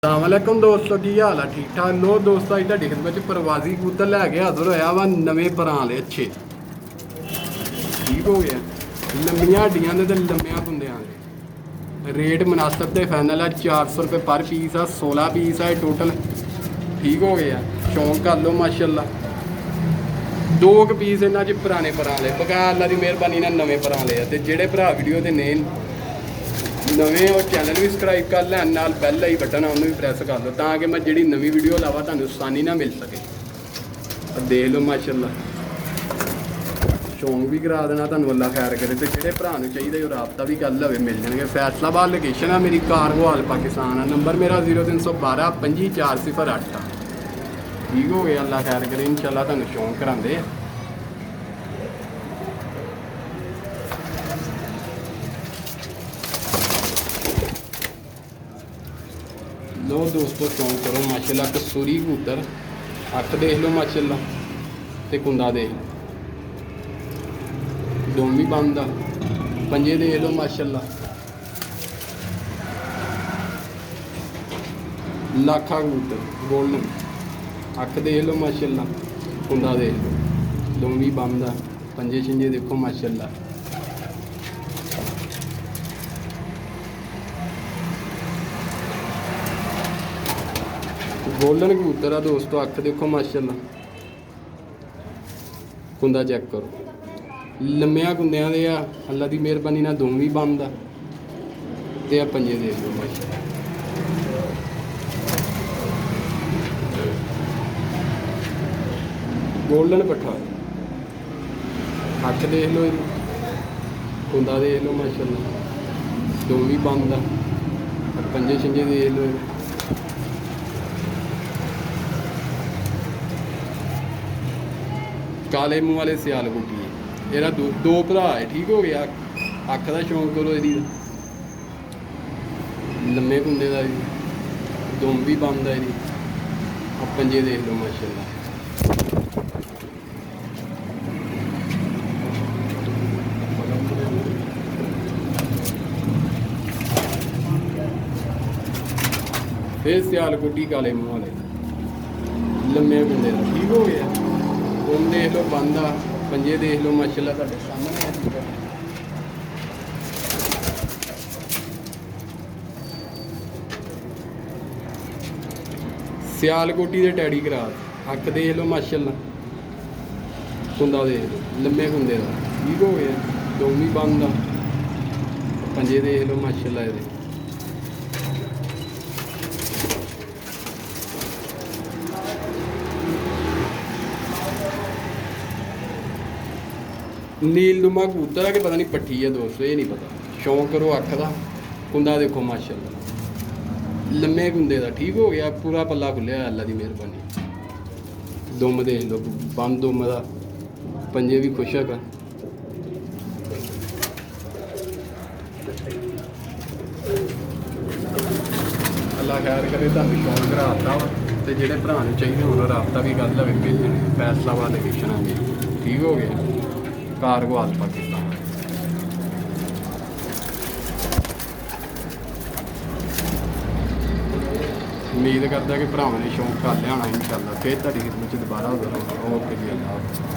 अस्सलामुअलैकुम दोस्तों की हाल है ठीक ठाक लो दोस्तों अज तुहाडी खिदमत च प्रवासी कबूतर लैके हाजिर होया वा नवे पराले अच्छे ठीक हो गया लम्बियां हड्डियां दे ते लम्बियां कुंदियां दे रेट मुनासब ते फाइनल है 400 रुपये पर पीस है 16 पीस है टोटल ठीक हो गया शौक कर लो माशाल्लाह दो क पीस इन्हां च पुराने पराले बगैर अल्लाह दी मेहरबानी नाल नवे पराले आ ते जेहड़े भरा वीडियो ते नेन नवे और चैनल भी सबसक्राइब कर लैन नाल बैल आई बटन उन्होंने भी प्रेस कर लो ताकि मैं जी नवी वीडियो लावा तुहानू आसानी ना मिल सके देख लो माशाल्लाह शौक भी करा देना तुहानू अल्लाह खैर करे तो जेडे भरा चाहिए राबता भी कर लवे मिल जाएंगे फैसलाबाद लोकेशन है मेरी कारगोहाल पाकिस्तान है नंबर मेरा 0312 254008 ठीक हो गया अल्लाह खैर करे इंशाल्लाह तुहानू शौक करांदे लो दोस्तों शौक करो माशाल्लाह कसूरी कबूतर अख देख लो माशाल्लाह ते कुंदा देख लो दोम भी बंद आ पंजे देख लो माशाल्लाह लाखा कबूतर गोल्डन अख देख लो माशाल्लाह कुंदा देख लो दोम भी बंद आ पंजे छिंजे देखो माशाल्लाह गोल्डन कबूतर है दोस्तों अख देखो माशाल्लाह कुंदा चेक करो लम्बिया कुंदियां दे आ अल्लाह की मेहरबानी नाल दोम भी बंद आ ते आ पंजे देख लो माशाल्लाह गोल्डन पट्ठा अख देख लो कुंदा देख लो माशाल्लाह दोम भी बंद आ पंजे छिंजे देख लो काले मूँह वाले सियाल गुटी एरा दो भरा है ठीक हो गया अख का शौक करो यदी लम्बे कुंदे का दुम भी बंद है यदी पंजे देख लो माशाल्लाह फिर सियाल गुटी काले मूँह वाले लम्बे कुंदे का ठीक हो गया दुम देख लो बंद आ पंजे देख लो माशाल्लाह तुहाडे सामने सियाल कोटी दे टैडी करा अख देख लो माशाल्लाह कुंदा देख लो लम्बे कुंदे का ठीक हो गया दुम भी बंद आ पंजे देख लो माशाल्लाह ये नीलनुमा कबूतर है कि पता नहीं पट्ठी है दोस्तों ये नहीं पता शौक करो अख का कुंदा देखो माशाल्लाह लम्बे कुंदे का ठीक हो गया पूरा पल्ला खुलिया अल्लाह की मेहरबानी दुम देख लो बंद दुम का पंजे भी खुश है अल्लाह खैर करे तुहानू शौक कराता वा तो जेडे भरा चाहिए होना राबता भी कर लवे मिल जाने फैसलाबाद लोकेशन आ गई ठीक हो गया कारगोहाल पाकिस्तान उम्मीद करता कि भरावां ने शौक कर लिया होना इंशाल्लाह फिर तुहाडी खिदमत च दोबारा होगा ओके जी अल्लाह